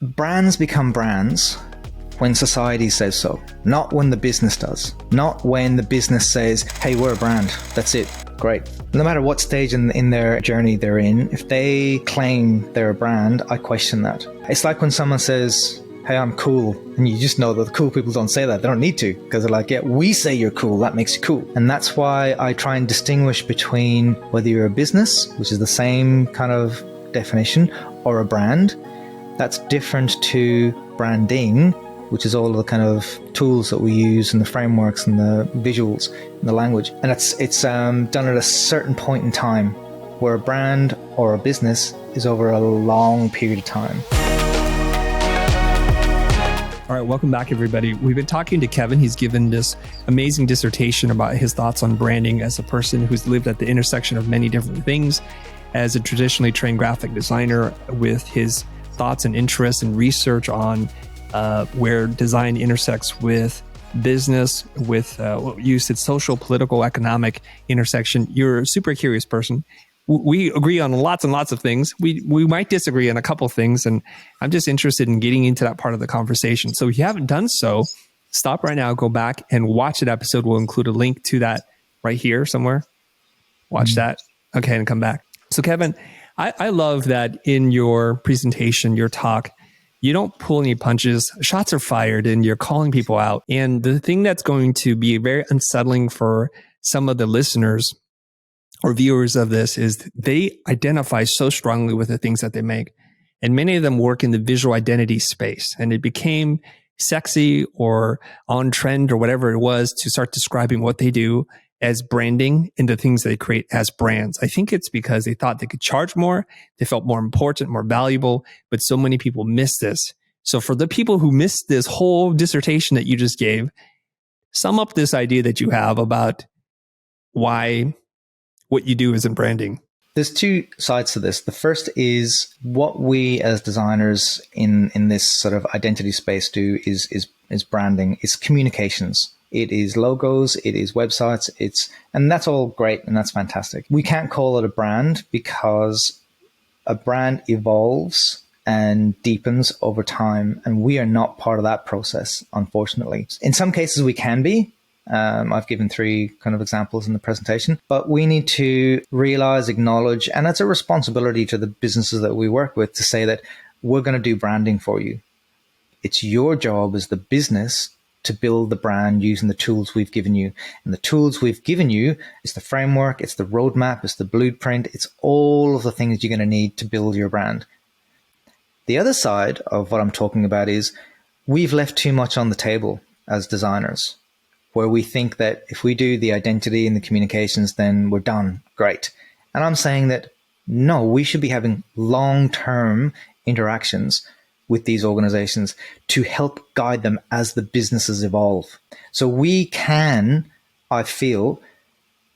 Brands become brands when society says so, not when the business does, not when the business says, hey, we're a brand, that's it, great. No matter what stage in their journey they're in, if they claim they're a brand, I question that. It's like when someone says, hey, I'm cool, and you just know that the cool people don't say that. They don't need to, because they're like, yeah, we say you're cool, that makes you cool. And that's why I try and distinguish between whether you're a business, which is the same kind of definition, or a brand. That's different to branding, which is all of the kind of tools that we use and the frameworks and the visuals and the language. And it's done at a certain point in time, where a brand or a business is over a long period of time. All right, welcome back, everybody. We've been talking to Kevin. He's given this amazing dissertation about his thoughts on branding as a person who's lived at the intersection of many different things, as a traditionally trained graphic designer, with his thoughts and interests and research on where design intersects with business, with what you said, social, political, economic intersection. You're a super curious person. We agree on lots and lots of things. We might disagree on a couple of things, and I'm just interested in getting into that part of the conversation. So if you haven't done so, stop right now, go back and watch that episode. We'll include a link to that right here somewhere. Watch that. Okay, and come back. So Kevin, I love that in your presentation, your talk, you don't pull any punches. Shots are fired and you're calling people out. And the thing that's going to be very unsettling for some of the listeners or viewers of this is they identify so strongly with the things that they make. And many of them work in the visual identity space. And it became sexy or on trend or whatever it was to start describing what they do as branding and the things they create as brands. I think it's because they thought they could charge more. They felt more important, more valuable, but so many people miss this. So for the people who missed this whole dissertation that you just gave, sum up this idea that you have about why what you do isn't branding. There's two sides to this. The first is what we as designers in this sort of identity space do is branding. It's communications. It is logos, it is websites, and that's all great and that's fantastic. We can't call it a brand because a brand evolves and deepens over time, and we are not part of that process, unfortunately. In some cases we can be. I've given 3 kind of examples in the presentation, but we need to realize, acknowledge, and it's a responsibility to the businesses that we work with to say that we're going to do branding for you. It's your job as the business to build the brand using the tools we've given you. And the tools we've given you is the framework, it's the roadmap, it's the blueprint, it's all of the things you're going to need to build your brand. The other side of what I'm talking about is we've left too much on the table as designers, where we think that if we do the identity and the communications, then we're done. Great. And I'm saying that no, we should be having long-term interactions with these organizations to help guide them as the businesses evolve. So we can, I feel,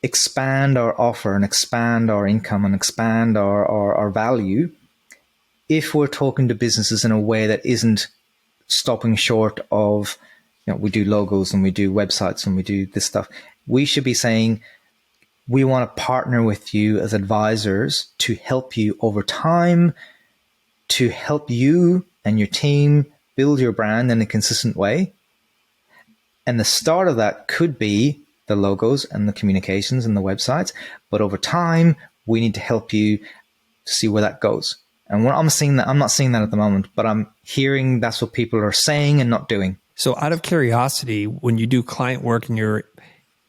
expand our offer and expand our income and expand our value if we're talking to businesses in a way that isn't stopping short of, we do logos and we do websites and we do this stuff. We should be saying, we want to partner with you as advisors to help you over time, to help you and your team build your brand in a consistent way. And the start of that could be the logos and the communications and the websites. But over time, we need to help you to see where that goes. And when I'm seeing that, I'm not seeing that at the moment, but I'm hearing that's what people are saying and not doing. So out of curiosity, when you do client work and you're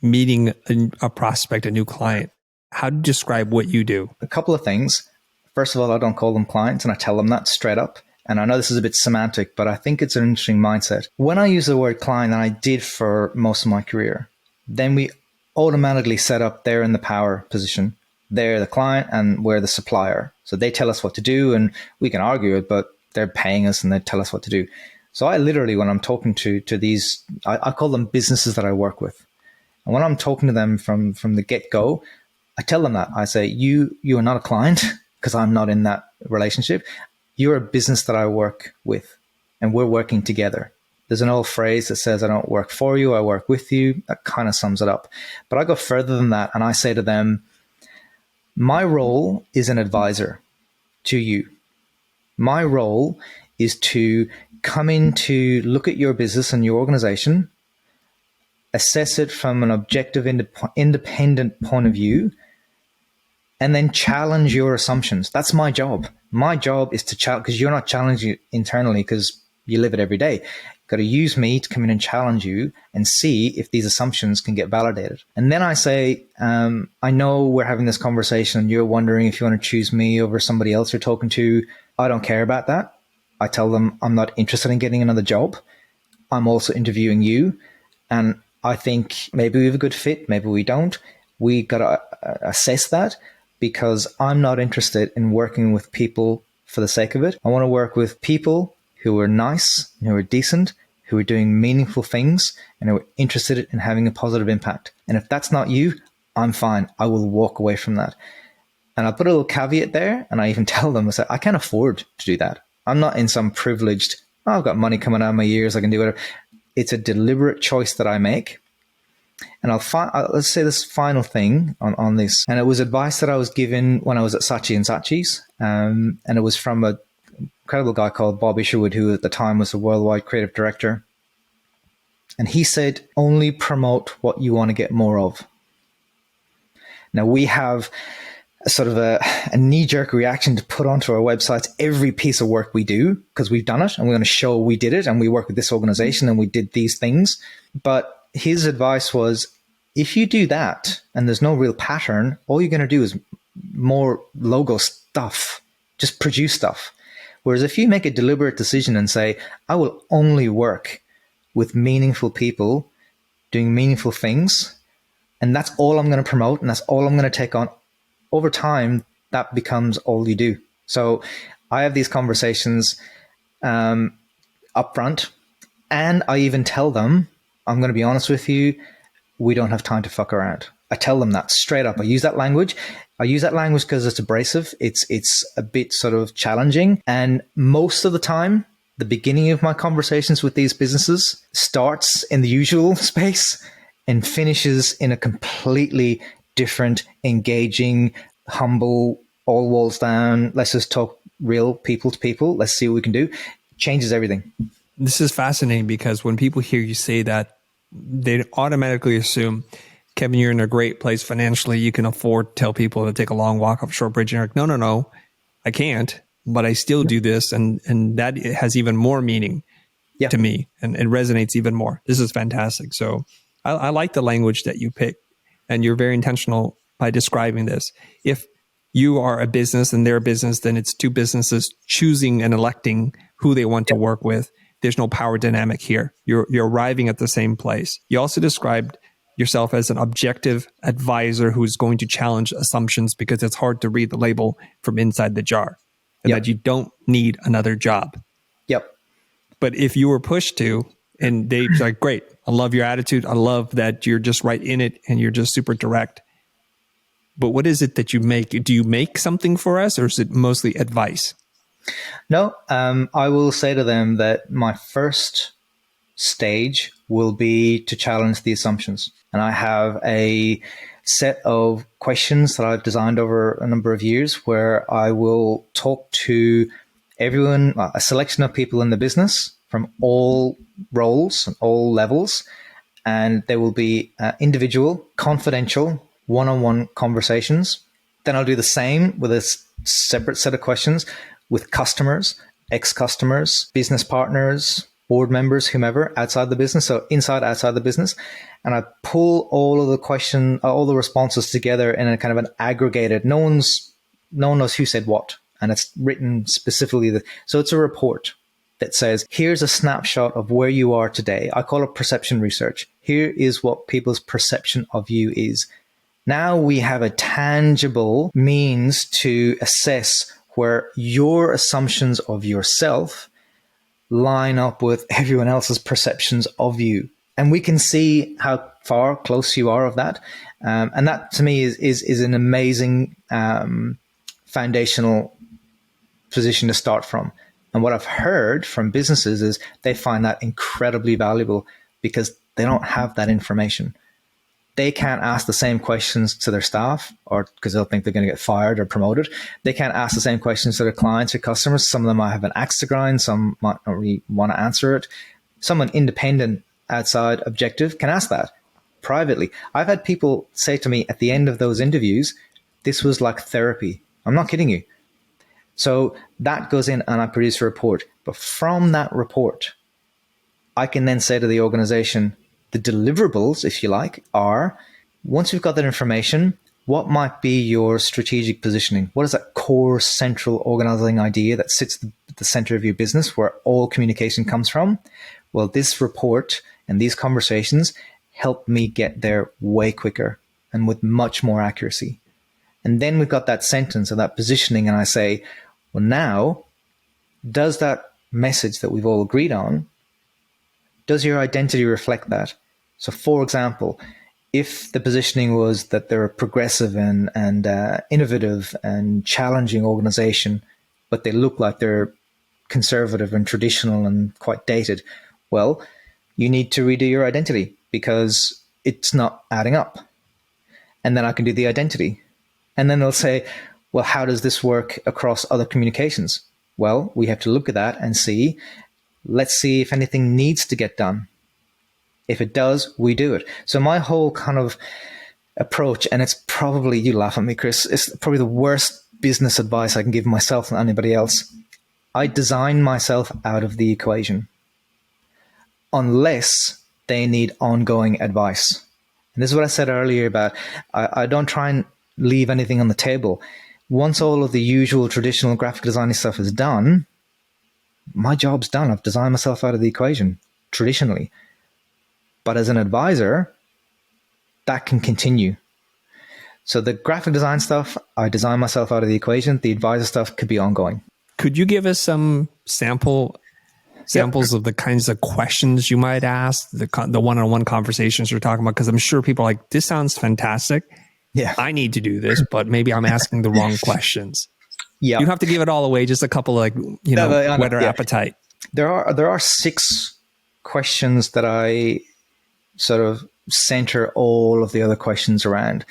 meeting a prospect, a new client, how do you describe what you do? A couple of things. First of all, I don't call them clients, and I tell them that straight up. And I know this is a bit semantic, but I think it's an interesting mindset. When I use the word client, and I did for most of my career, then we automatically set up they're in the power position. They're the client and we're the supplier. So they tell us what to do and we can argue it, but they're paying us and they tell us what to do. So I literally, when I'm talking to these, I call them businesses that I work with. And when I'm talking to them from the get-go, I tell them that. I say, you are not a client because I'm not in that relationship. You're a business that I work with and we're working together. There's an old phrase that says, I don't work for you, I work with you. That kind of sums it up. But I go further than that and I say to them, my role is an advisor to you. My role is to come in to look at your business and your organization, assess it from an objective, independent point of view, and then challenge your assumptions. That's my job. My job is to challenge, because you're not challenging it internally because you live it every day. You've got to use me to come in and challenge you and see if these assumptions can get validated. And then I say, I know we're having this conversation and you're wondering if you want to choose me over somebody else you're talking to. I don't care about that. I tell them I'm not interested in getting another job. I'm also interviewing you. And I think maybe we have a good fit, maybe we don't. We got to assess that, because I'm not interested in working with people for the sake of it. I want to work with people who are nice, who are decent, who are doing meaningful things, and who are interested in having a positive impact. And if that's not you, I'm fine. I will walk away from that. And I put a little caveat there, and I even tell them, I say, I can't afford to do that. I'm not in some privileged, I've got money coming out of my ears, I can do whatever. It's a deliberate choice that I make. And let's say this final thing on this. And it was advice that I was given when I was at Saatchi & Saatchi's. And it was from an incredible guy called Bob Isherwood, who at the time was the worldwide creative director. And he said, only promote what you want to get more of. Now, we have a sort of a knee-jerk reaction to put onto our websites every piece of work we do, because we've done it and we're going to show we did it and we work with this organization and we did these things. But his advice was, if you do that and there's no real pattern, all you're going to do is more logo stuff, just produce stuff. Whereas if you make a deliberate decision and say, I will only work with meaningful people doing meaningful things, and that's all I'm going to promote and that's all I'm going to take on, over time, that becomes all you do. So I have these conversations upfront, and I even tell them, I'm going to be honest with you, we don't have time to fuck around. I tell them that straight up. I use that language. I use that language because it's abrasive. It's a bit sort of challenging. And most of the time, the beginning of my conversations with these businesses starts in the usual space and finishes in a completely different, engaging, humble, all walls down. Let's just talk real people to people. Let's see what we can do. Changes everything. This is fascinating, because when people hear you say that, they automatically assume, Kevin, you're in a great place financially. You can afford to tell people to take a long walk off a short bridge. And you're like, no, I can't, but I still do this. And that has even more meaning to me, and it resonates even more. This is fantastic. So I like the language that you pick, and you're very intentional by describing this. If you are a business and they're a business, then it's two businesses choosing and electing who they want to work with. There's no power dynamic here. You're arriving at the same place. You also described yourself as an objective advisor who's going to challenge assumptions, because it's hard to read the label from inside the jar, and that you don't need another job. Yep. But if you were pushed to, and they're like, great, I love your attitude. I love that you're just right in it and you're just super direct. But what is it that you make? Do you make something for us, or is it mostly advice? No, I will say to them that my first stage will be to challenge the assumptions. And I have a set of questions that I've designed over a number of years, where I will talk to everyone, a selection of people in the business from all roles and all levels. And there will be individual, confidential, one-on-one conversations. Then I'll do the same with a separate set of questions with customers, ex-customers, business partners, board members, whomever, outside the business, so inside, outside the business. And I pull all of the all the responses together in a kind of an aggregated, no one knows who said what. And it's written specifically. So it's a report that says, here's a snapshot of where you are today. I call it perception research. Here is what people's perception of you is. Now we have a tangible means to assess where your assumptions of yourself line up with everyone else's perceptions of you. And we can see how far close you are of that. And that to me is an amazing foundational position to start from. And what I've heard from businesses is they find that incredibly valuable, because they don't have that information. They can't ask the same questions to their staff, or because they'll think they're going to get fired or promoted. They can't ask the same questions to their clients or customers. Some of them might have an axe to grind. Some might not really want to answer it. Someone independent, outside, objective can ask that privately. I've had people say to me at the end of those interviews, this was like therapy. I'm not kidding you. So that goes in and I produce a report. But from that report, I can then say to the organization, the deliverables, if you like, are, once we've got that information, what might be your strategic positioning? What is that core central organizing idea that sits at the center of your business where all communication comes from? Well, this report and these conversations help me get there way quicker and with much more accuracy. And then we've got that sentence or that positioning, and I say, well, now, does that message that we've all agreed on, does your identity reflect that? So, for example, if the positioning was that they're a progressive and innovative and challenging organization, but they look like they're conservative and traditional and quite dated, well, you need to redo your identity because it's not adding up. And then I can do the identity. And then they'll say, well, how does this work across other communications? Well, we have to look at that and see, let's see if anything needs to get done. If it does, we do it. So my whole kind of approach, and it's probably, you laugh at me, Chris, it's probably the worst business advice I can give myself and anybody else. I design myself out of the equation unless they need ongoing advice. And this is what I said earlier about I don't try and leave anything on the table. Once all of the usual traditional graphic design stuff is done, my job's done. I've designed myself out of the equation traditionally. But as an advisor, that can continue. So the graphic design stuff, I design myself out of the equation. The advisor stuff could be ongoing. Could you give us some samples of the kinds of questions you might ask, the one-on-one conversations you're talking about? Because I'm sure people are like, this sounds fantastic. Yeah, I need to do this, but maybe I'm asking the wrong questions. Yeah, you don't have to give it all away. Just a couple of whet our appetite. There are 6 questions that I sort of center all of the other questions around.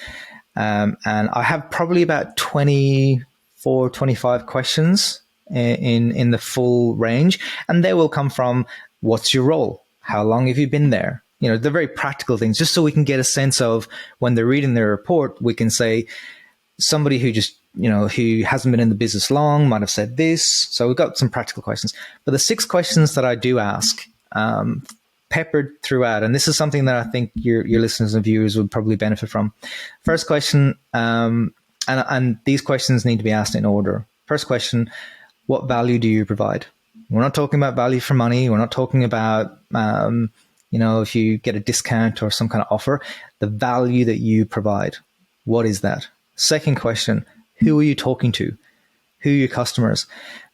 And I have probably about 24, 25 questions in the full range. And they will come from, what's your role? How long have you been there? The very practical things, just so we can get a sense of, when they're reading their report, we can say, somebody who just, who hasn't been in the business long might have said this. So we've got some practical questions. But the 6 questions that I do ask, peppered throughout, and this is something that I think your listeners and viewers would probably benefit from. First question, and these questions need to be asked in order. First question, what value do you provide? We're not talking about value for money. We're not talking about, if you get a discount or some kind of offer. The value that you provide, what is that? Second question, who are you talking to? Who are your customers?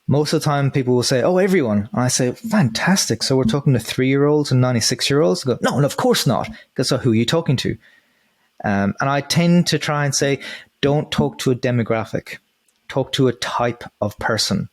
Most of the time people will say, oh, everyone. And I say, fantastic. So we're talking to 3-year-olds and 96-year-olds? Go, no, of course not. Because so who are you talking to? And I tend to try and say, don't talk to a demographic. Talk to a type of person.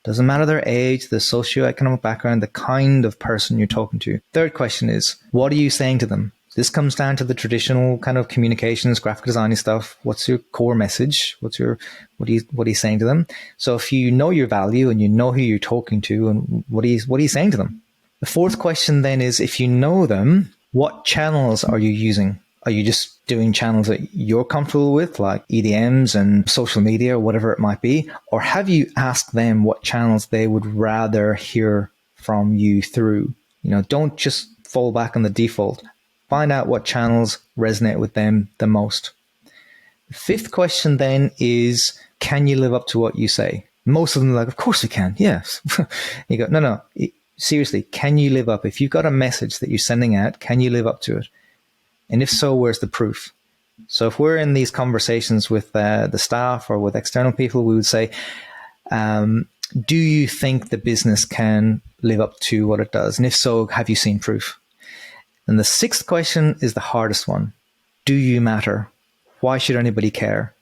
Doesn't matter their age, the socioeconomic background, the kind of person you're talking to. Third question is, what are you saying to them? This comes down to the traditional kind of communications, graphic design stuff. What's your core message? What are you saying to them? So if you know your value and you know who you're talking to, and what are you saying to them? The fourth question then is, if you know them, what channels are you using? Are you just doing channels that you're comfortable with, like EDMs and social media or whatever it might be? Or have you asked them what channels they would rather hear from you through? Don't just fall back on the default. Find out what channels resonate with them the most. The fifth question then is, can you live up to what you say? Most of them are like, of course we can. Yes. You go, no. Seriously, can you live up? If you've got a message that you're sending out, can you live up to it? And if so, where's the proof? So if we're in these conversations with the staff or with external people, we would say, do you think the business can live up to what it does? And if so, have you seen proof? And the sixth question is the hardest one. Do you matter? Why should anybody care?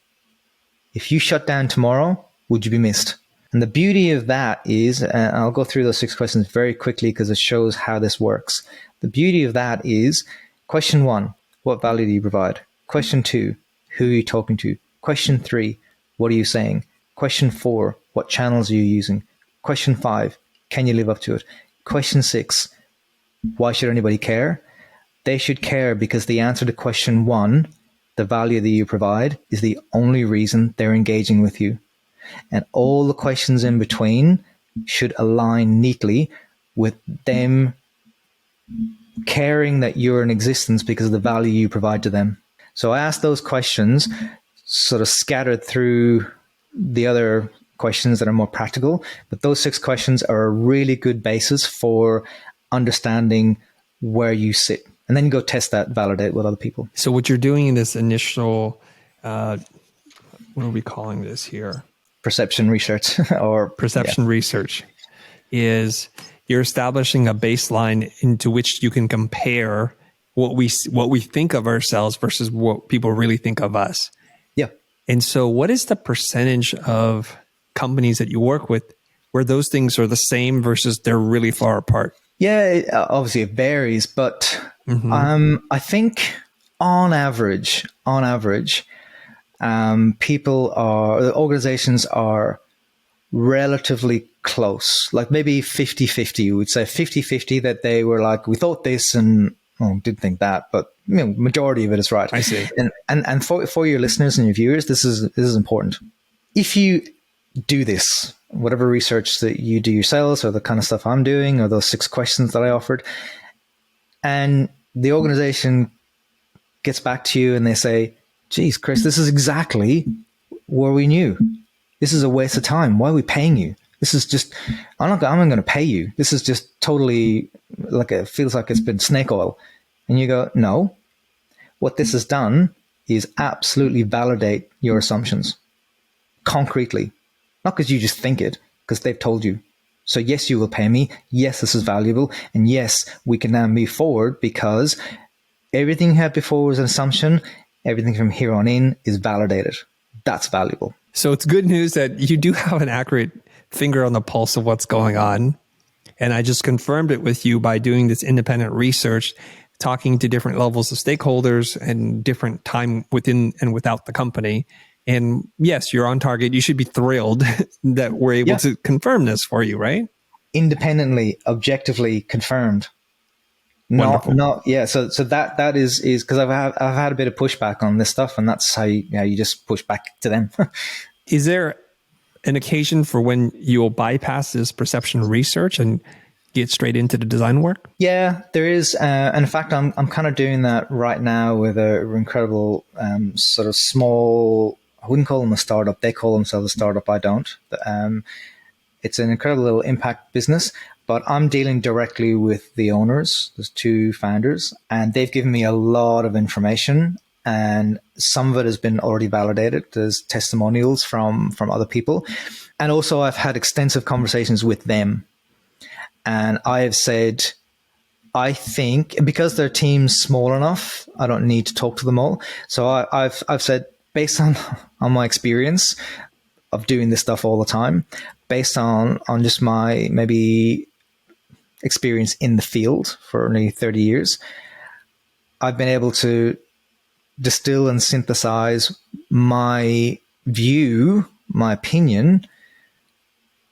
If you shut down tomorrow, would you be missed? And the beauty of that is, and I'll go through those 6 questions very quickly because it shows how this works. The beauty of that is, question 1, what value do you provide? Question 2, who are you talking to? Question 3, what are you saying? Question 4, what channels are you using? Question 5, can you live up to it? Question 6, why should anybody care? They should care because the answer to question 1, the value that you provide, is the only reason they're engaging with you. And all the questions in between should align neatly with them caring that you're in existence because of the value you provide to them. So I asked those questions, sort of scattered through the other questions that are more practical, but those 6 questions are a really good basis for understanding where you sit. And then you go test that, validate with other people. So what you're doing in this initial, what are we calling this here? Perception research or perception research is you're establishing a baseline into which you can compare what we think of ourselves versus what people really think of us. Yeah. And so what is the percentage of companies that you work with where those things are the same versus they're really far apart? Yeah, obviously it varies, but I think on average, organizations are relatively close, like maybe 50-50. We would say 50-50 that they were like, we thought this and didn't think that, but majority of it is right. I see. And for your listeners and your viewers, this is important. If you do this, whatever research that you do yourselves or the kind of stuff I'm doing or those 6 questions that I offered, and the organization gets back to you and they say, geez, Chris, this is exactly where we knew. This is a waste of time. Why are we paying you? This is just, I'm not going to pay you. This is just totally like it feels like it's been snake oil. And you go, no, what this has done is absolutely validate your assumptions concretely. Not because you just think it, because they've told you. So yes, you will pay me. Yes, this is valuable. And yes, we can now move forward because everything you had before was an assumption. Everything from here on in is validated. That's valuable. So it's good news that you do have an accurate finger on the pulse of what's going on. And I just confirmed it with you by doing this independent research, talking to different levels of stakeholders and different time within and without the company. And yes, you're on target. You should be thrilled that we're able to confirm this for you, right? Independently, objectively confirmed. Wonderful. So that is because I've had a bit of pushback on this stuff, and that's how you just push back to them. Is there an occasion for when you'll bypass this perception research and get straight into the design work? Yeah, there is. And in fact, I'm kind of doing that right now with an incredible sort of small, I wouldn't call them a startup. They call themselves a startup. I don't. It's an incredible little impact business, but I'm dealing directly with the owners. There's 2 founders, and they've given me a lot of information, and some of it has been already validated. There's testimonials from other people. And also I've had extensive conversations with them. And I have said, I think because their team's small enough, I don't need to talk to them all. So I've said, based on my experience of doing this stuff all the time, based on just my maybe experience in the field for nearly 30 years, I've been able to distill and synthesize my view, my opinion,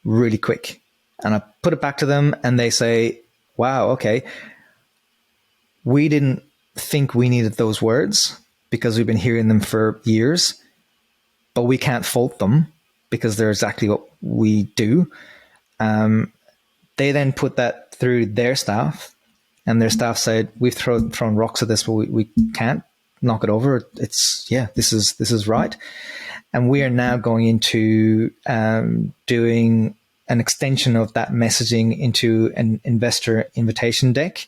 really quick. And I put it back to them and they say, wow, okay, we didn't think we needed those words because we've been hearing them for years, but we can't fault them because they're exactly what we do. They then put that through their staff, and their staff said, we've thrown rocks at this, but we can't knock it over. This is right. And we are now going into doing an extension of that messaging into an investor invitation deck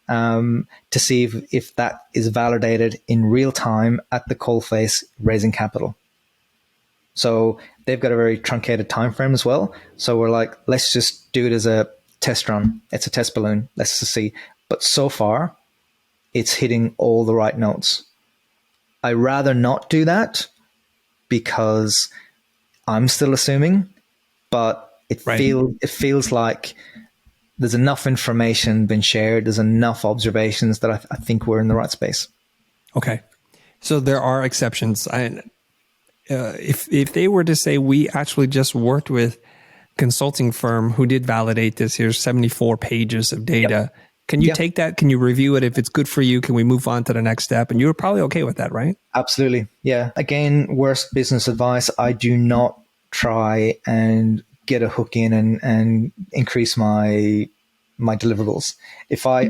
to see if that is validated in real time at the coalface raising capital. So they've got a very truncated time frame as well. So we're like, let's just do it as a test run. It's a test balloon. Let's just see. But so far, it's hitting all the right notes. I rather not do that because I'm still assuming, but it feels like there's enough information been shared. There's enough observations that I think we're in the right space. Okay. So there are exceptions. If they were to say, we actually just worked with consulting firm who did validate this, here's 74 pages of data. Yep. Can you take that? Can you review it? If it's good for you, can we move on to the next step? And you're probably okay with that, right? Absolutely. Yeah. Again, worst business advice. I do not try and get a hook in and increase my deliverables. If I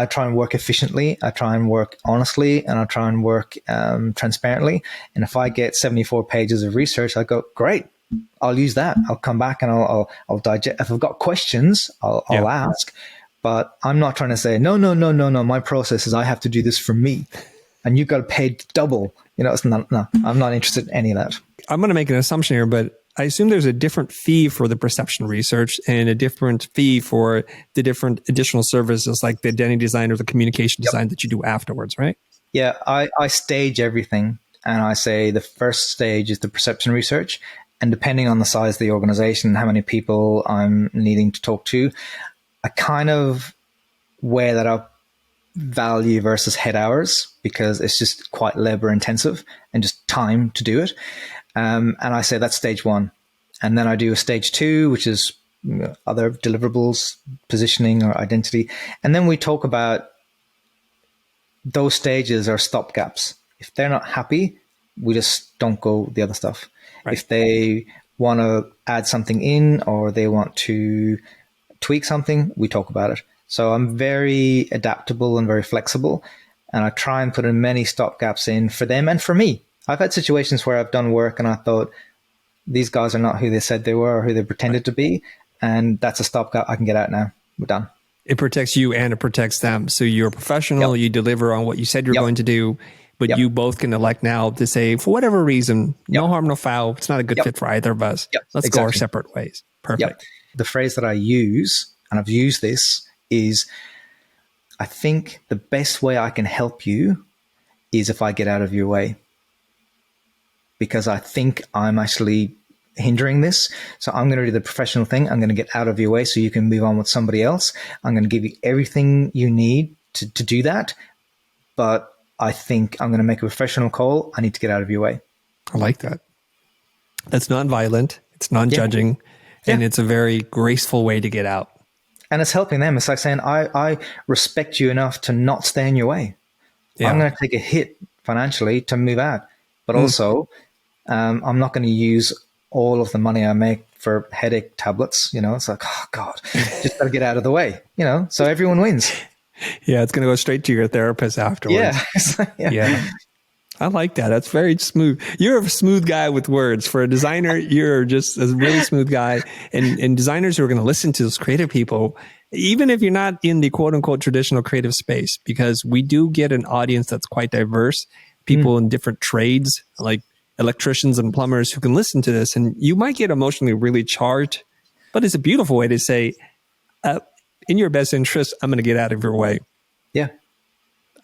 try and work efficiently, I try and work honestly, and I try and work transparently. And if I get 74 pages of research, I go, great, I'll use that. I'll come back and I'll digest. If I've got questions, I'll ask. But I'm not trying to say, no. My process is I have to do this for me, and you've got to pay double. It's not. No, I'm not interested in any of that. I'm going to make an assumption here, but I assume there's a different fee for the perception research and a different fee for the different additional services like the identity design or the communication design that you do afterwards, right? Yeah, I stage everything, and I say the first stage is the perception research. And depending on the size of the organization, how many people I'm needing to talk to, I kind of weigh that up, value versus head hours, because it's just quite labor intensive and just time to do it. And I say that's stage one. And then I do a stage two, which is other deliverables, positioning or identity. And then we talk about those stages are stopgaps. If they're not happy, we just don't go the other stuff. Right. If they want to add something in or they want to tweak something, we talk about it. So I'm very adaptable and very flexible, and I try and put in many stopgaps in for them and for me. I've had situations where I've done work and I thought, these guys are not who they said they were or who they pretended to be, and that's a stopgap. I can get out now. We're done. It protects you and it protects them. So you're a professional, you deliver on what you said you're going to do, but you both can elect now to say, for whatever reason, no harm, no foul. It's not a good fit for either of us. Let's go our separate ways. Perfect. The phrase that I use, and I've used this, is I think the best way I can help you is if I get out of your way, because I think I'm actually hindering this. So I'm going to do the professional thing. I'm going to get out of your way so you can move on with somebody else. I'm going to give you everything you need to do that. But I think I'm going to make a professional call. I need to get out of your way. I like that. That's non-violent. It's non-judging. And it's a very graceful way to get out. And it's helping them. It's like saying, I respect you enough to not stay in your way. Yeah. I'm going to take a hit financially to move out. But also, I'm not going to use all of the money I make for headache tablets. It's like, oh God, just got to get out of the way, so everyone wins. Yeah, it's going to go straight to your therapist afterwards. Yeah. I like that. That's very smooth. You're a smooth guy with words. For a designer, you're just a really smooth guy. And designers who are going to listen to those creative people, even if you're not in the quote unquote traditional creative space, because we do get an audience that's quite diverse, people in different trades, like electricians and plumbers who can listen to this. And you might get emotionally really charged, but it's a beautiful way to say, in your best interest, I'm going to get out of your way. Yeah.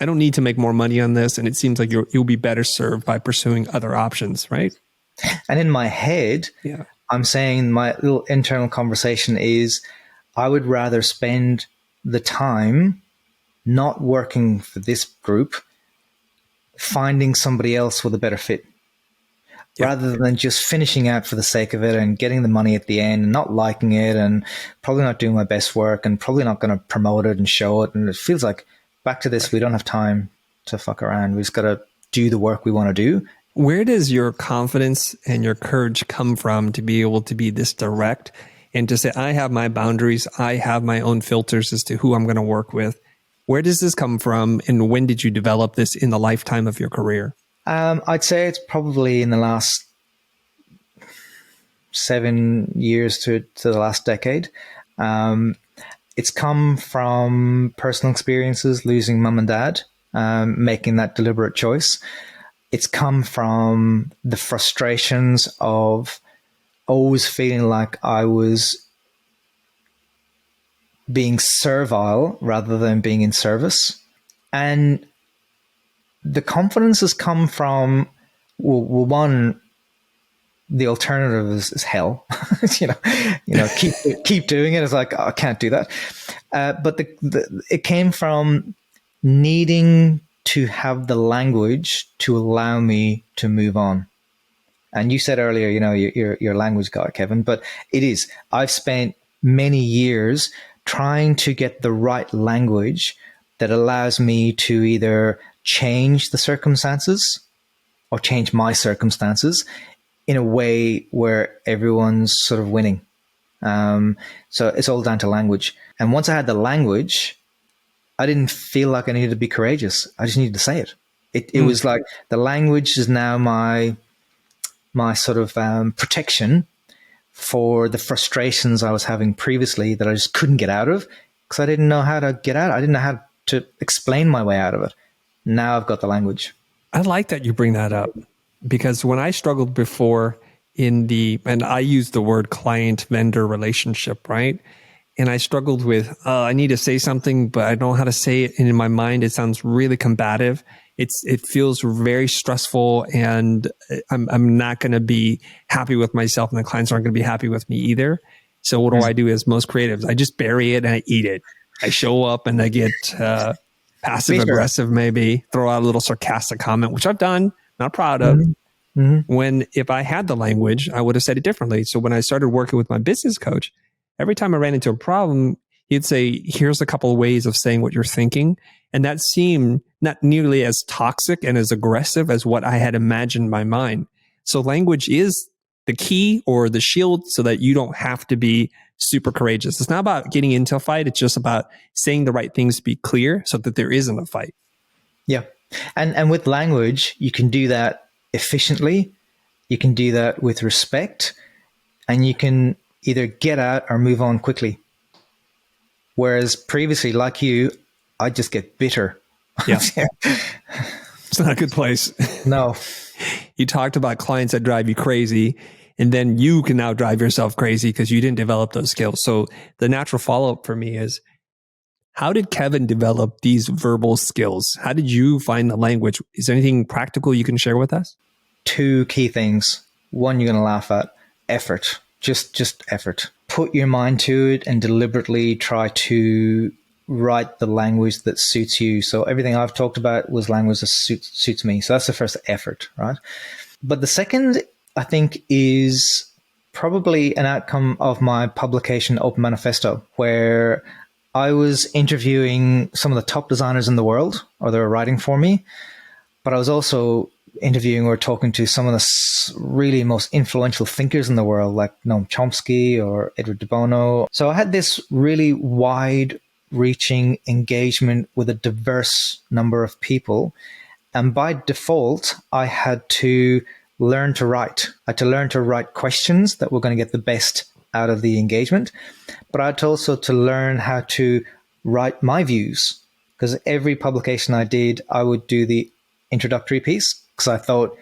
I don't need to make more money on this. And it seems like you'll be better served by pursuing other options, right? And in my head, I'm saying my little internal conversation is, I would rather spend the time not working for this group, finding somebody else with a better fit. Rather than just finishing out for the sake of it and getting the money at the end and not liking it and probably not doing my best work and probably not going to promote it and show it. And it feels like, back to this, we don't have time to fuck around. We just got to do the work we want to do. Where does your confidence and your courage come from to be able to be this direct and to say, I have my boundaries, I have my own filters as to who I'm going to work with? Where does this come from, and when did you develop this in the lifetime of your career? I'd say it's probably in the last 7 years to the last decade. It's come from personal experiences, losing mum and dad, making that deliberate choice. It's come from the frustrations of always feeling like I was being servile rather than being in service. And the confidence has come from, well, one, the alternative is hell. Keep doing it. It's like, oh, I can't do that. But it came from needing to have the language to allow me to move on. And you said earlier, you're a language guy, Kevin, but it is. I've spent many years trying to get the right language that allows me to either change the circumstances or change my circumstances in a way where everyone's sort of winning. So it's all down to language. And once I had the language, I didn't feel like I needed to be courageous. I just needed to say it. It was like the language is now my sort of protection for the frustrations I was having previously that I just couldn't get out of because I didn't know how to get out. I didn't know how to explain my way out of it. Now I've got the language. I like that you bring that up, because when I struggled before and I use the word client-vendor relationship, right? And I struggled with, I need to say something, but I don't know how to say it. And in my mind, it sounds really combative. It feels very stressful, and I'm not going to be happy with myself, and the clients aren't going to be happy with me either. So what do I do as most creatives? I just bury it and I eat it. I show up and I get passive aggressive, maybe throw out a little sarcastic comment, which I've done, not proud of. When if I had the language, I would have said it differently. So when I started working with my business coach, every time I ran into a problem, he'd say, here's a couple of ways of saying what you're thinking. And that seemed not nearly as toxic and as aggressive as what I had imagined in my mind. So language is the key or the shield so that you don't have to be super courageous. It's not about getting into a fight. It's just about saying the right things to be clear so that there isn't a fight. Yeah. And with language, you can do that efficiently. You can do that with respect, and you can either get out or move on quickly. Whereas previously, like you, I just get bitter. Yeah. It's not a good place. No. You talked about clients that drive you crazy, and then you can now drive yourself crazy because you didn't develop those skills. So the natural follow-up for me is, how did Kevin develop these verbal skills? How did you find the language? Is there anything practical you can share with us? Two key things. One, you're going to laugh at: effort. Just effort. Put your mind to it and deliberately try to write the language that suits you. So everything I've talked about was language that suits me. So that's the first effort, right? But the second, I think, is probably an outcome of my publication, Open Manifesto, where I was interviewing some of the top designers in the world, or they were writing for me. But I was also interviewing or talking to some of the really most influential thinkers in the world, like Noam Chomsky or Edward de Bono. So I had this really wide-reaching engagement with a diverse number of people. And by default, I had to learn to write. I had to learn to write questions that were going to get the best out of the engagement. But I had also to learn how to write my views, because every publication I did, I would do the introductory piece, because I thought,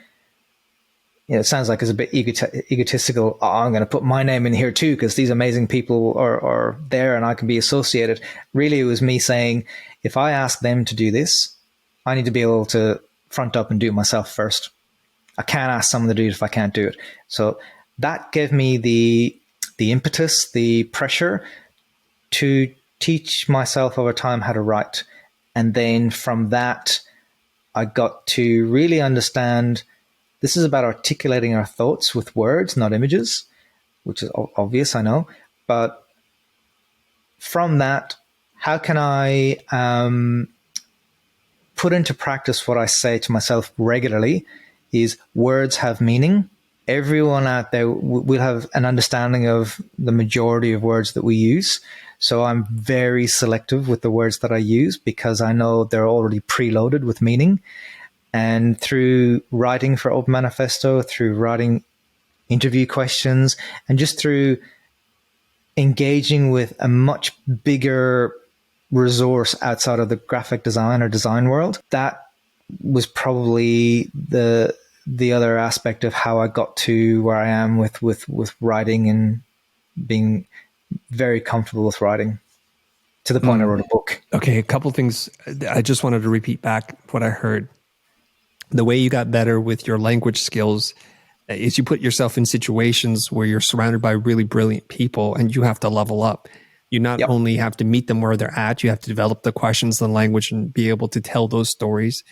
it sounds like it's a bit egotistical. Oh, I'm going to put my name in here too, because these amazing people are there and I can be associated. Really, it was me saying, if I ask them to do this, I need to be able to front up and do it myself first. I can't ask someone to do it if I can't do it. So that gave me the impetus, the pressure to teach myself over time how to write. And then from that, I got to really understand this is about articulating our thoughts with words, not images, which is obvious, I know. But from that, how can I put into practice what I say to myself regularly is words have meaning. Everyone out there will have an understanding of the majority of words that we use. So I'm very selective with the words that I use because I know they're already preloaded with meaning. And through writing for Open Manifesto, through writing interview questions, and just through engaging with a much bigger resource outside of the graphic design or design world, that was probably the other aspect of how I got to where I am with writing and being very comfortable with writing, to the point I wrote a book. Okay, a couple of things. I just wanted to repeat back what I heard. The way you got better with your language skills is you put yourself in situations where you're surrounded by really brilliant people and you have to level up. You not Yep. only have to meet them where they're at, you have to develop the questions, the language, and be able to tell those stories.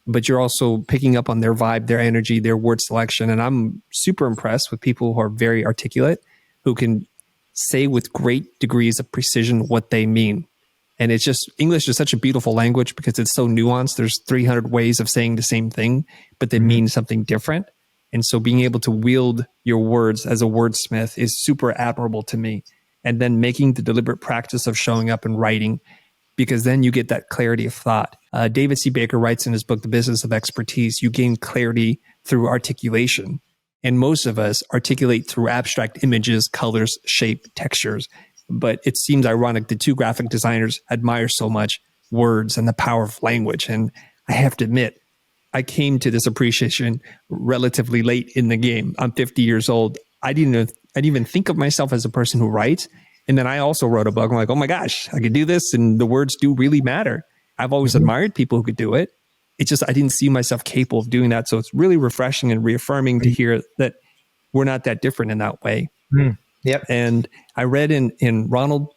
But you're also picking up on their vibe, their energy, their word selection. And I'm super impressed with people who are very articulate, who can say with great degrees of precision what they mean. And it's just, English is such a beautiful language because it's so nuanced. There's 300 ways of saying the same thing, but they mean something different. And so being able to wield your words as a wordsmith is super admirable to me. And then making the deliberate practice of showing up and writing, because then you get that clarity of thought. David C. Baker writes in his book, The Business of Expertise, you gain clarity through articulation. And most of us articulate through abstract images, colors, shape, textures. But it seems ironic the two graphic designers admire so much words and the power of language. And I have to admit, I came to this appreciation relatively late in the game. I'm 50 years old. I didn't even think of myself as a person who writes. And then I also wrote a book. I'm like, oh my gosh, I could do this. And the words do really matter. I've always admired people who could do it. It's just, I didn't see myself capable of doing that. So it's really refreshing and reaffirming to hear that we're not that different in that way. Yep. And I read in Ronald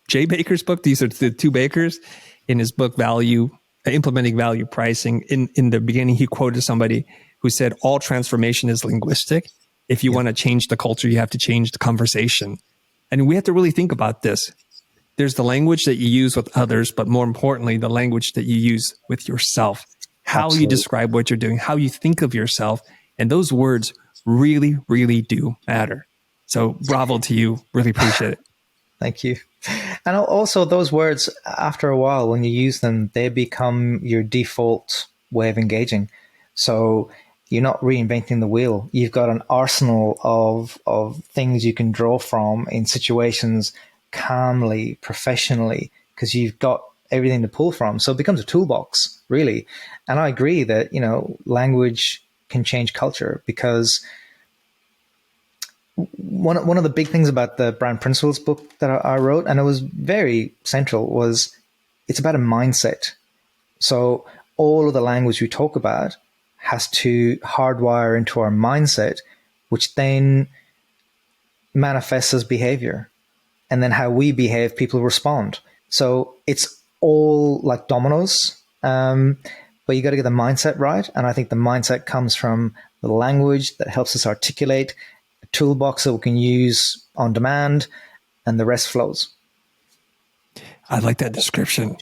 J. Baker's book, these are the two Bakers, in his book, Implementing Value Pricing. In the beginning, he quoted somebody who said, all transformation is linguistic. If you want to change the culture, you have to change the conversation. And we have to really think about this. There's the language that you use with others, but more importantly, the language that you use with yourself, how you describe what you're doing, how you think of yourself. And those words really, really do matter. So bravo to you. Really appreciate it. Thank you. And also those words, after a while, when you use them, they become your default way of engaging. So you're not reinventing the wheel. You've got an arsenal of things you can draw from in situations calmly, professionally, because you've got everything to pull from. So it becomes a toolbox, really. And I agree that, language can change culture, because one of the big things about the Brand Principles book that I wrote, and it was very central, was it's about a mindset. So all of the language we talk about has to hardwire into our mindset, which then manifests as behavior. And then how we behave, people respond. So it's all like dominoes, but you got to get the mindset right. And I think the mindset comes from the language that helps us articulate, a toolbox that we can use on demand, and the rest flows. I like that description.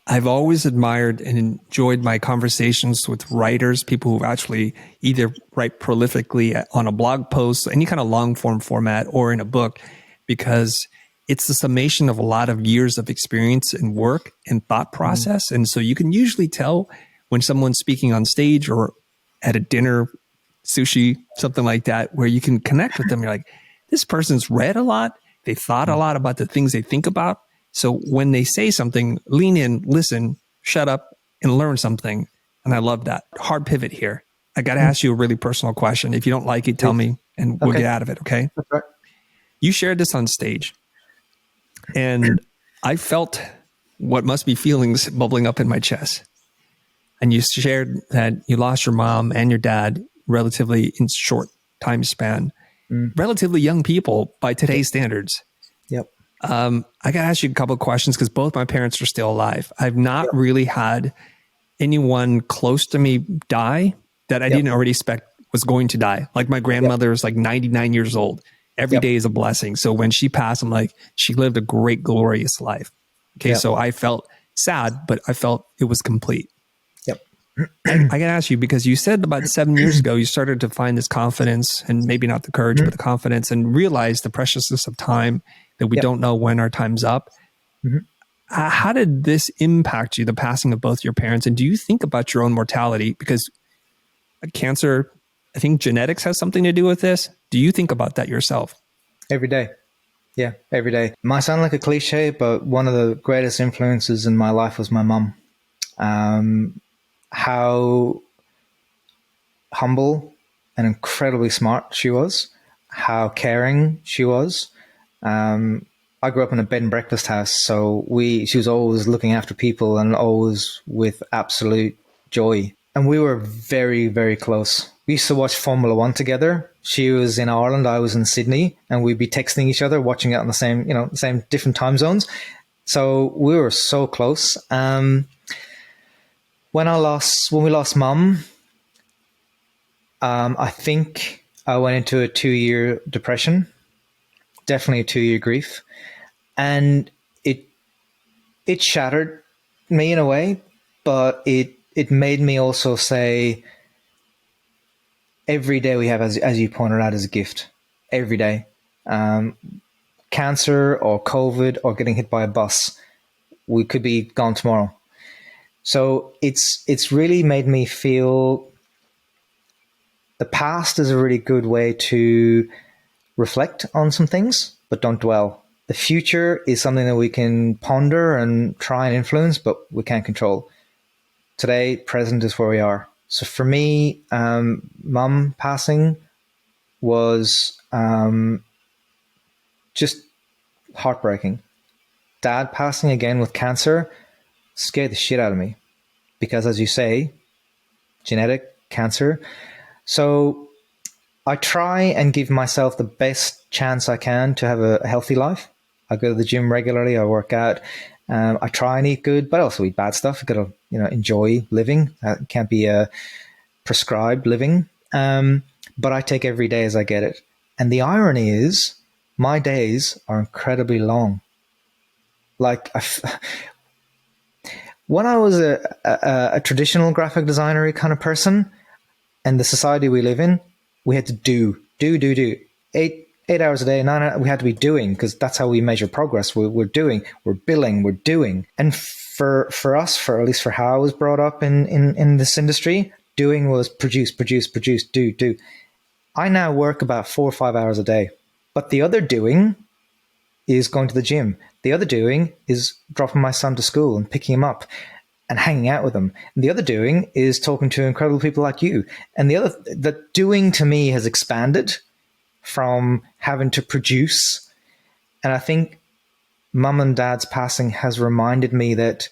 I've always admired and enjoyed my conversations with writers, people who actually either write prolifically on a blog post, any kind of long form format, or in a book, because it's the summation of a lot of years of experience and work and thought process. And so you can usually tell when someone's speaking on stage or at a dinner, sushi, something like that, where you can connect with them. You're like, this person's read a lot. They thought a lot about the things they think about. So when they say something, lean in, listen, shut up, and learn something. And I love that. Hard pivot here. I got to ask you a really personal question. If you don't like it, tell me and we'll get out of it. Okay. Okay. You shared this on stage, and I felt what must be feelings bubbling up in my chest. And you shared that you lost your mom and your dad relatively in short time span, relatively young people by today's standards. Yep. I got to ask you a couple of questions because both my parents are still alive. I've not really had anyone close to me die that I didn't already expect was going to die. Like my grandmother is like 99 years old. Every day is a blessing. So when she passed, I'm like, she lived a great, glorious life. Okay. So I felt sad, but I felt it was complete. Yep. I got to ask you, because you said about 7 years ago, you started to find this confidence, and maybe not the courage, but the confidence, and realize the preciousness of time, that we don't know when our time's up. How did this impact you, the passing of both your parents? And do you think about your own mortality? Because cancer, I think genetics has something to do with this. Do you think about that yourself? Every day. Yeah, every day. Might sound like a cliche, but one of the greatest influences in my life was my mum. How humble and incredibly smart she was, how caring she was. I grew up in a bed and breakfast house, so she was always looking after people and always with absolute joy. And we were very, very close. We used to watch Formula One together. She was in Ireland, I was in Sydney, and we'd be texting each other, watching it on the same, the same different time zones. So we were so close. When we lost mum, I think I went into a 2-year depression, definitely a 2-year grief, and it shattered me in a way, but it made me also say, every day we have, as you pointed out, is a gift. Every day. Cancer or COVID or getting hit by a bus, we could be gone tomorrow. So it's really made me feel the past is a really good way to reflect on some things, but don't dwell. The future is something that we can ponder and try and influence, but we can't control. Today, present is where we are. So for me, mum passing was just heartbreaking. Dad passing again with cancer scared the shit out of me because, as you say, genetic cancer. So I try and give myself the best chance I can to have a healthy life. I go to the gym regularly. I work out. I try and eat good, but I also eat bad stuff. I've got to, enjoy living. It can't be a prescribed living. But I take every day as I get it. And the irony is, my days are incredibly long. Like, when I was a traditional graphic designer kind of person, and the society we live in, we had to do. 8 hours a day, 9 hours, we had to be doing, because that's how we measure progress. We're doing, we're billing, we're doing. And for us, for at least for how I was brought up in this industry, doing was produce, do. I now work about 4 or 5 hours a day. But the other doing is going to the gym. The other doing is dropping my son to school and picking him up and hanging out with him. And the other doing is talking to incredible people like you. And the doing to me has expanded from having to produce. And I think mum and dad's passing has reminded me that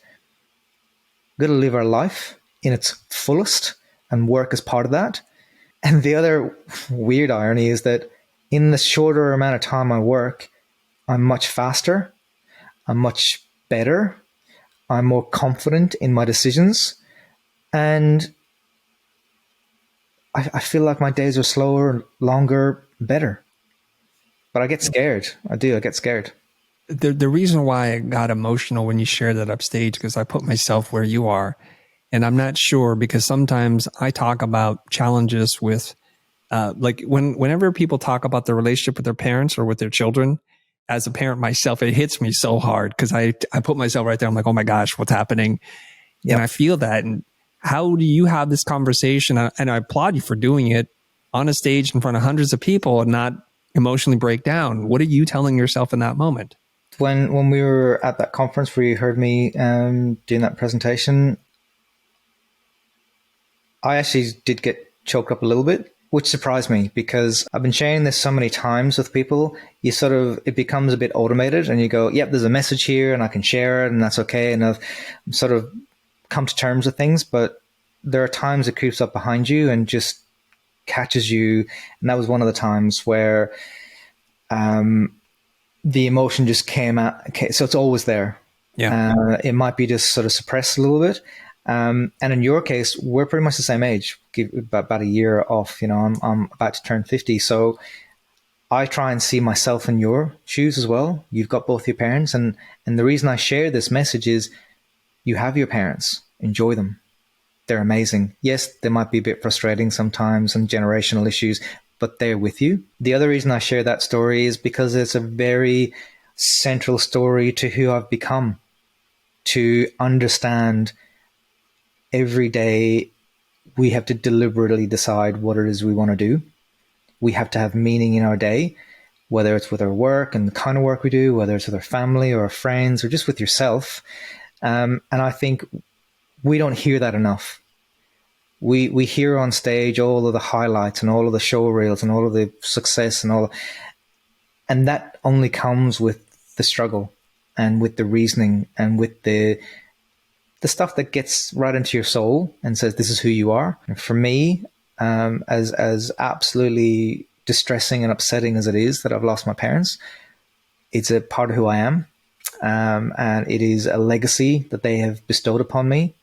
we've got to live our life in its fullest and work as part of that. And the other weird irony is that in the shorter amount of time I work, I'm much faster, I'm much better, I'm more confident in my decisions, and I feel like my days are slower, longer, better. But I get scared. I get scared. The reason why I got emotional when you shared that upstage, because I put myself where you are, and I'm not sure, because sometimes I talk about challenges with, like whenever people talk about their relationship with their parents or with their children, as a parent myself, it hits me so hard because I put myself right there. I'm like, oh my gosh, what's happening? Yep. And I feel that. And how do you have this conversation? And I applaud you for doing it on a stage in front of hundreds of people and not emotionally break down. What are you telling yourself in that moment? When we were at that conference where you heard me doing that presentation, I actually did get choked up a little bit, which surprised me because I've been sharing this so many times with people. It becomes a bit automated and you go, yep, there's a message here and I can share it and that's okay. And I've sort of come to terms with things, but there are times it creeps up behind you and just catches you. And that was one of the times where the emotion just came out. Okay, so it's always there. Yeah. It might be just sort of suppressed a little bit. And in your case, we're pretty much the same age, about a year off. I'm about to turn 50. So I try and see myself in your shoes as well. You've got both your parents. And the reason I share this message is you have your parents. Enjoy them. They're amazing. Yes, they might be a bit frustrating sometimes and generational issues, but they're with you. The other reason I share that story is because it's a very central story to who I've become, to understand every day we have to deliberately decide what it is we want to do. We have to have meaning in our day, whether it's with our work and the kind of work we do, whether it's with our family or our friends or just with yourself. And I think we don't hear that enough. We hear on stage all of the highlights and all of the show reels and all of the success and that only comes with the struggle and with the reasoning and with the stuff that gets right into your soul and says, this is who you are. And for me, as absolutely distressing and upsetting as it is that I've lost my parents, it's a part of who I am. And it is a legacy that they have bestowed upon me.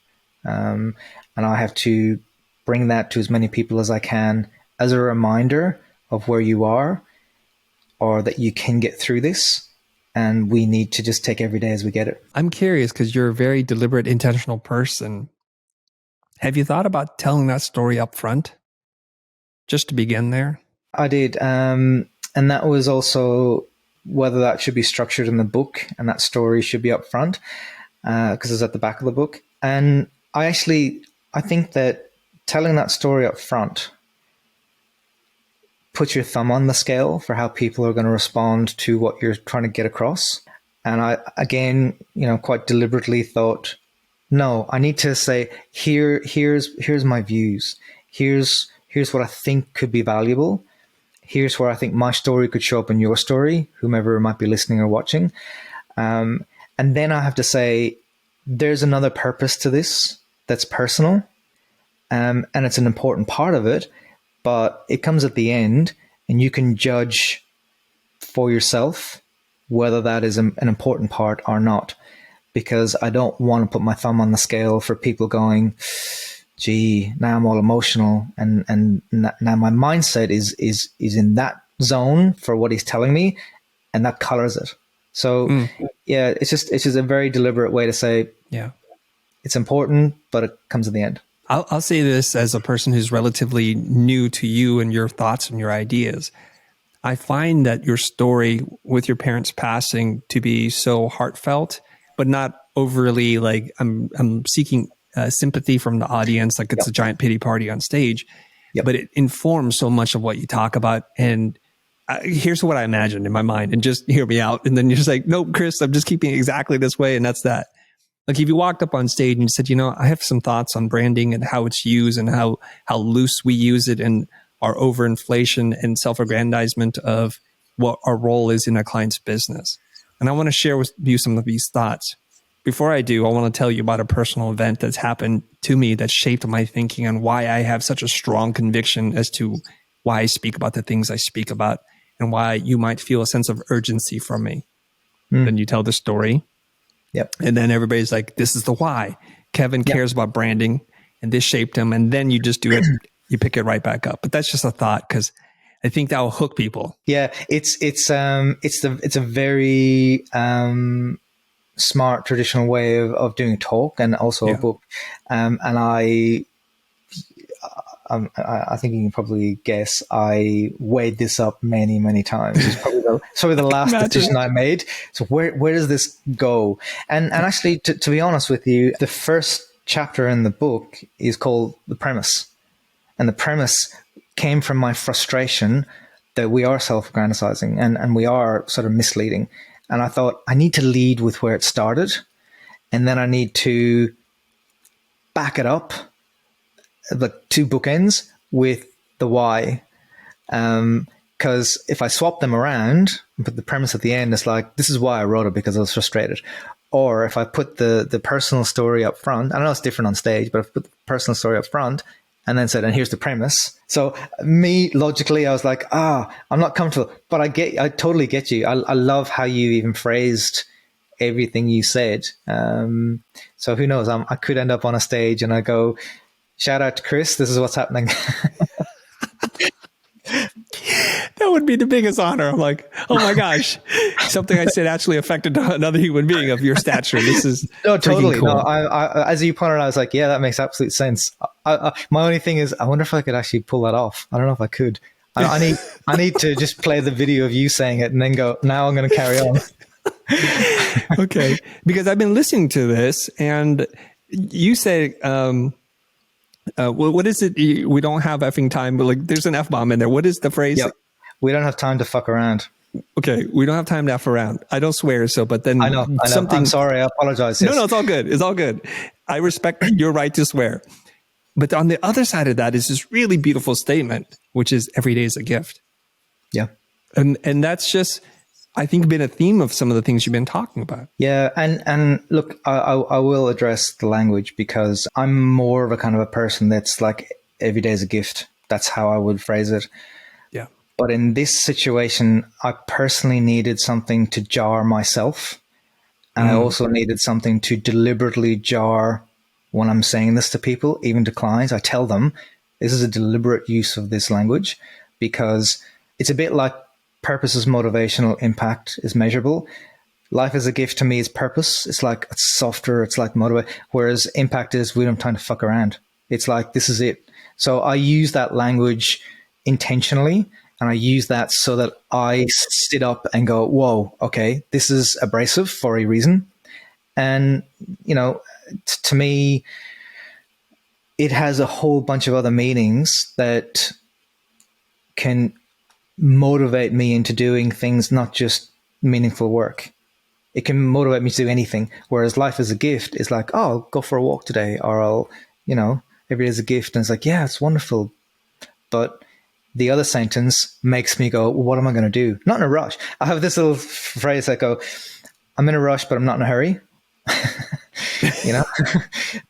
And I have to bring that to as many people as I can as a reminder of where you are, or that you can get through this. And we need to just take every day as we get it. I'm curious because you're a very deliberate, intentional person. Have you thought about telling that story up front? Just to begin there? I did. And that was also whether that should be structured in the book and that story should be up front, because it's at the back of the book. And I think that telling that story up front puts your thumb on the scale for how people are going to respond to what you're trying to get across. And I, again, quite deliberately thought, no, I need to say, here's my views. Here's what I think could be valuable. Here's where I think my story could show up in your story, whomever might be listening or watching. And then I have to say, there's another purpose to this that's personal. And it's an important part of it, but it comes at the end, and you can judge for yourself whether that is an important part or not. Because I don't want to put my thumb on the scale for people going, gee, now I'm all emotional, and now my mindset is in that zone for what he's telling me, and that colors it. So yeah, it's just a very deliberate way to say, yeah, it's important, but it comes at the end. I'll say this as a person who's relatively new to you and your thoughts and your ideas. I find that your story with your parents passing to be so heartfelt, but not overly like I'm seeking sympathy from the audience, like it's a giant pity party on stage. But it informs so much of what you talk about. And here's what I imagined in my mind, and just hear me out. And then you're just like, nope, Chris, I'm just keeping it exactly this way. And that's that. Like if you walked up on stage and you said, I have some thoughts on branding and how it's used and how loose we use it, and our overinflation and self-aggrandizement of what our role is in a client's business. And I want to share with you some of these thoughts. Before I do, I want to tell you about a personal event that's happened to me that shaped my thinking and why I have such a strong conviction as to why I speak about the things I speak about, and why you might feel a sense of urgency from me. Then you tell the story. And then everybody's like, this is the why. Kevin cares about branding, and this shaped him. And then you just do it. You pick it right back up. But that's just a thought, because I think that will hook people. Yeah, it's a very smart traditional way of doing talk, and also a book. And I think you can probably guess I weighed this up many, many times. It's probably the last decision I made. So where does this go? And actually, to be honest with you, the first chapter in the book is called The Premise. And the premise came from my frustration that we are self-aggrandizing and we are sort of misleading. And I thought, I need to lead with where it started, and then I need to back it up, the two bookends, with the why. Because if I swap them around and put the premise at the end, it's like, this is why I wrote it, because I was frustrated. Or if I put the personal story up front, I know it's different on stage, but if I put the personal story up front and then said, and here's the premise. So me, logically, I was like, I'm not comfortable, but I totally get you. I love how you even phrased everything you said. So who knows, I could end up on a stage and I go, shout out to Chris, this is what's happening. That would be the biggest honor. I'm like, oh my gosh, something I said actually affected another human being of your stature. This is totally cool. No, I as you pointed out, I was like, yeah, that makes absolute sense. My only thing is, I wonder if I could actually pull that off. I don't know if I could. I need to just play the video of you saying it and then go, now I'm going to carry on. Okay, because I've been listening to this, and you say, what is it? We don't have effing time, but like, there's an F-bomb in there. What is the phrase? Yep. We don't have time to fuck around. Okay, we don't have time to F around. I don't swear, but then I know. I'm sorry. I apologize. Yes. No, it's all good. It's all good. I respect your right to swear. But on the other side of that is this really beautiful statement, which is every day is a gift. Yeah. And that's just, I think, been a theme of some of the things you've been talking about. Yeah. And look, I will address the language, because I'm more of a kind of a person that's like, every day is a gift. That's how I would phrase it. Yeah. But in this situation, I personally needed something to jar myself. And I also needed something to deliberately jar when I'm saying this to people, even to clients. I tell them this is a deliberate use of this language because it's a bit like purpose is motivational, impact is measurable. Life as a gift to me is purpose. It's like it's softer. It's like motivate. Whereas impact is we don't have time to fuck around. It's like this is it. So I use that language intentionally, and I use that so that I sit up and go, "Whoa, okay, this is abrasive for a reason." And to me, it has a whole bunch of other meanings that can motivate me into doing things, not just meaningful work. It can motivate me to do anything. Whereas life as a gift is like, oh, I'll go for a walk today, or every day is a gift. And it's like, yeah, it's wonderful. But the other sentence makes me go, well, what am I going to do? Not in a rush. I have this little phrase that go, I'm in a rush, but I'm not in a hurry.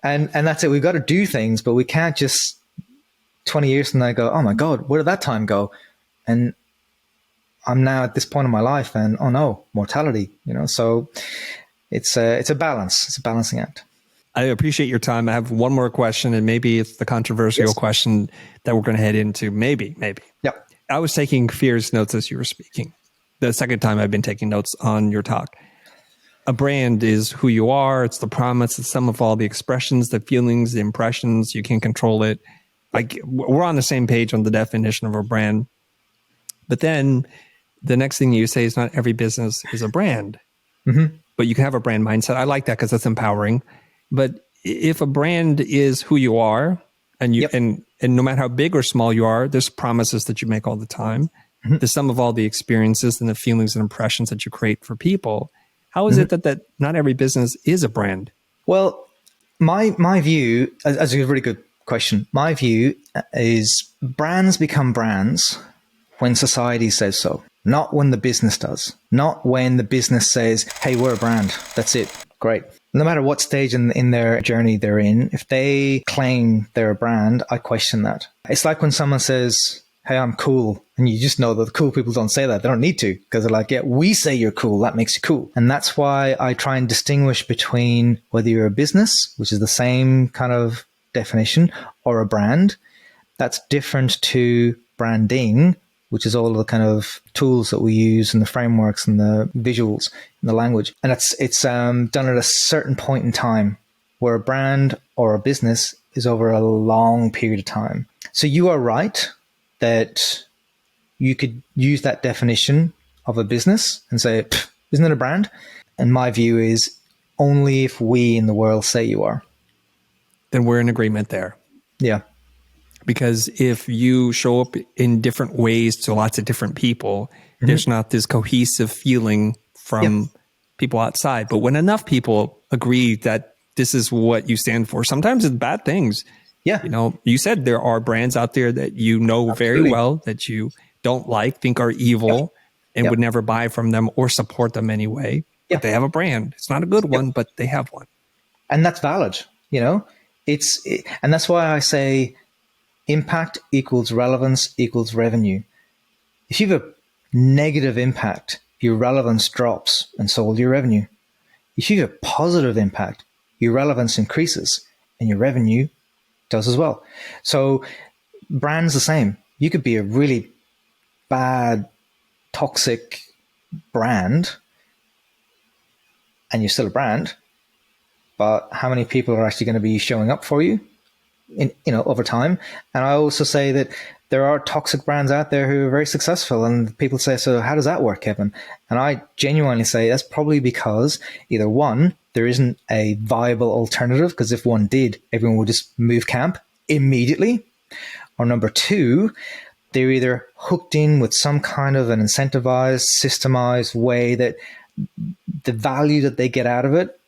and that's it. We've got to do things, but we can't just 20 years from now go, oh my God, where did that time go? And I'm now at this point in my life and, oh no, mortality, so it's a balance. It's a balancing act. I appreciate your time. I have one more question, and maybe it's the controversial question that we're going to head into. Maybe. Yeah. I was taking fierce notes as you were speaking. The second time I've been taking notes on your talk. A brand is who you are. It's the promise. It's some of all the expressions, the feelings, the impressions. You can control it. Like, we're on the same page on the definition of a brand. But then the next thing you say is not every business is a brand, but you can have a brand mindset. I like that because that's empowering. But if a brand is who you are, and you and no matter how big or small you are, there's promises that you make all the time. The sum of all the experiences and the feelings and impressions that you create for people. How is it that not every business is a brand? Well, my view, as a really good question, my view is brands become brands when society says so, not when the business does, not when the business says, hey, we're a brand. That's it. Great. No matter what stage in their journey they're in, if they claim they're a brand, I question that. It's like when someone says, hey, I'm cool. And you just know that the cool people don't say that. They don't need to, because they're like, yeah, we say you're cool. That makes you cool. And that's why I try and distinguish between whether you're a business, which is the same kind of definition, or a brand. That's different to branding, which is all of the kind of tools that we use and the frameworks and the visuals and the language. And it's done at a certain point in time, where a brand or a business is over a long period of time. So you are right that you could use that definition of a business and say, isn't it a brand? And my view is only if we in the world say you are. Then we're in agreement there. Yeah. Because if you show up in different ways to lots of different people, there's not this cohesive feeling from people outside. But when enough people agree that this is what you stand for, sometimes it's bad things. Yeah. You said there are brands out there that you know very well that you don't like, think are evil, and would never buy from them or support them anyway. But they have a brand. It's not a good one, but they have one. And that's valid. And that's why I say impact equals relevance equals revenue. If you have a negative impact, your relevance drops, and so will your revenue. If you have a positive impact, your relevance increases and your revenue does as well. So brand's the same. You could be a really bad, toxic brand and you're still a brand, but how many people are actually going to be showing up for you over time? And I also say that there are toxic brands out there who are very successful, and people say, so how does that work, Kevin? And I genuinely say that's probably because either one, there isn't a viable alternative, because if one did, everyone would just move camp immediately. Or number two, they're either hooked in with some kind of an incentivized, systemized way that the value that they get out of it,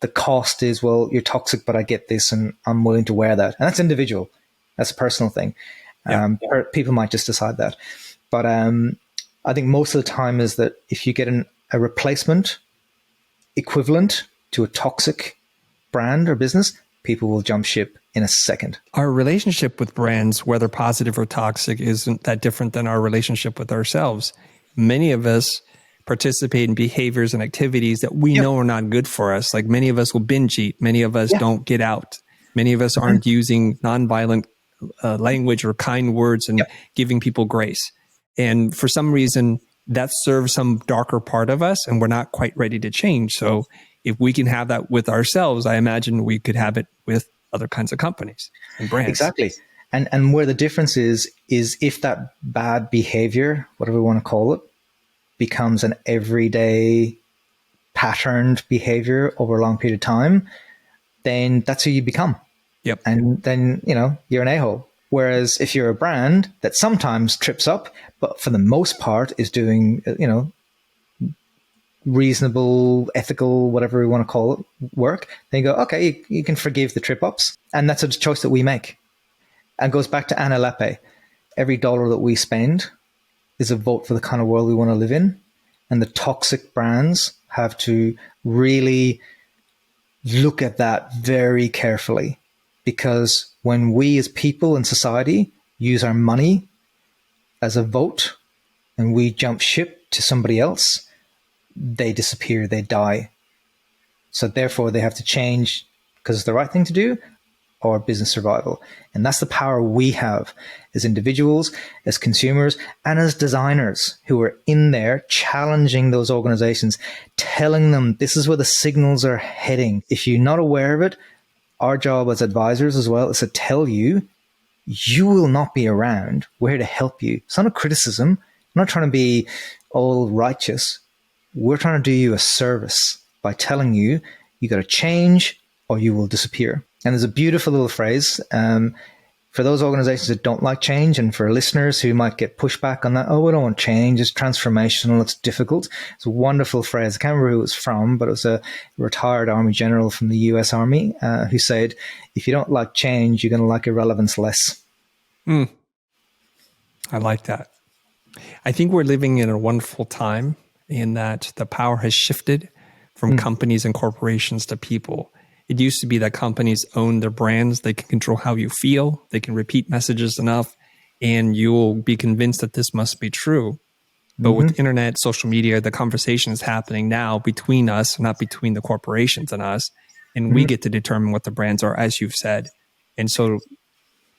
the cost is, well, you're toxic, but I get this and I'm willing to wear that. And that's individual. That's a personal thing. People might just decide that. But I think most of the time is that if you get a replacement equivalent to a toxic brand or business, people will jump ship in a second. Our relationship with brands, whether positive or toxic, isn't that different than our relationship with ourselves. Many of us participate in behaviors and activities that we know are not good for us. Like many of us will binge eat. Many of us don't get out. Many of us aren't using nonviolent language or kind words and giving people grace. And for some reason, that serves some darker part of us and we're not quite ready to change. So if we can have that with ourselves, I imagine we could have it with other kinds of companies and brands. Exactly. And where the difference is if that bad behavior, whatever we want to call it, becomes an everyday patterned behavior over a long period of time, then that's who you become. Yep. And then, you're an a-hole. Whereas if you're a brand that sometimes trips up, but for the most part is doing, reasonable, ethical, whatever we want to call it, work, then you go, okay, you can forgive the trip ups. And that's a choice that we make. And goes back to Anna Lepe. Every dollar that we spend is a vote for the kind of world we want to live in. And the toxic brands have to really look at that very carefully. Because when we as people in society use our money as a vote and we jump ship to somebody else, they disappear, they die. So therefore they have to change because it's the right thing to do or business survival. And that's the power we have as individuals, as consumers, and as designers who are in there challenging those organizations, telling them this is where the signals are heading. If you're not aware of it, our job as advisors as well is to tell you, you will not be around. We're here to help you. It's not a criticism. I'm not trying to be all righteous. We're trying to do you a service by telling you, you got to change or you will disappear. And there's a beautiful little phrase for those organizations that don't like change, and for listeners who might get pushback on that, oh, we don't want change, it's transformational, it's difficult. It's a wonderful phrase. I can't remember who it was from, but it was a retired Army general from the US Army who said, if you don't like change, you're going to like irrelevance less. I like that. I think we're living in a wonderful time in that the power has shifted from companies and corporations to people. It used to be that companies own their brands. They can control how you feel. They can repeat messages enough, and you'll be convinced that this must be true. But with internet, social media, the conversation is happening now between us, not between the corporations and us. And we get to determine what the brands are, as you've said. And so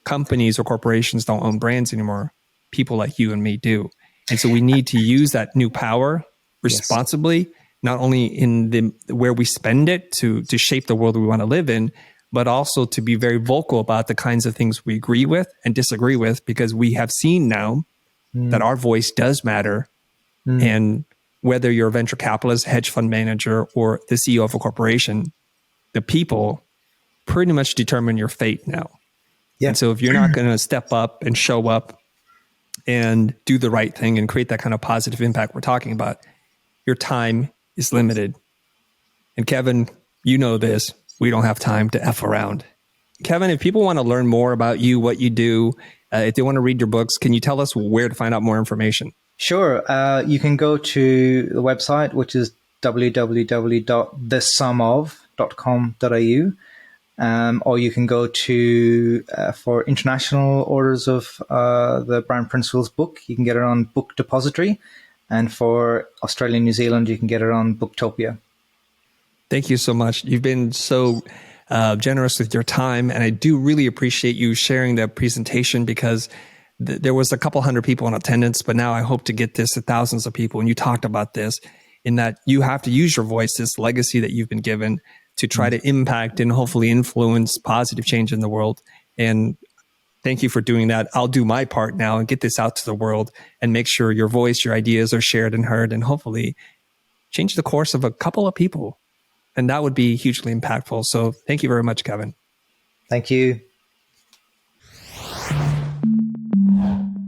companies or corporations don't own brands anymore. People like you and me do. And so we need to use that new power responsibly, not only in the where we spend it to shape the world we want to live in, but also to be very vocal about the kinds of things we agree with and disagree with, because we have seen now that our voice does matter. And whether you're a venture capitalist, hedge fund manager, or the CEO of a corporation, the people pretty much determine your fate now. And so if you're not going to step up and show up and do the right thing and create that kind of positive impact we're talking about, your time is limited. And Kevin, you know this, we don't have time to F around. Kevin, if people want to learn more about you, what you do, if they want to read your books, can you tell us where to find out more information? Sure. You can go to the website, which is www.thesumof.com.au. Or you can go to, for international orders of the Brand Principles book, you can get it on Book Depository. And for Australia and New Zealand, you can get it on Booktopia. Thank you so much. You've been so generous with your time. And I do really appreciate you sharing that presentation, because there was a couple hundred people in attendance, but now I hope to get this to thousands of people. And you talked about this, in that you have to use your voice, this legacy that you've been given, to try to impact and hopefully influence positive change in the world. And thank you for doing that. I'll do my part now and get this out to the world and make sure your voice, your ideas are shared and heard, and hopefully change the course of a couple of people. And that would be hugely impactful. So thank you very much, Kevin. Thank you.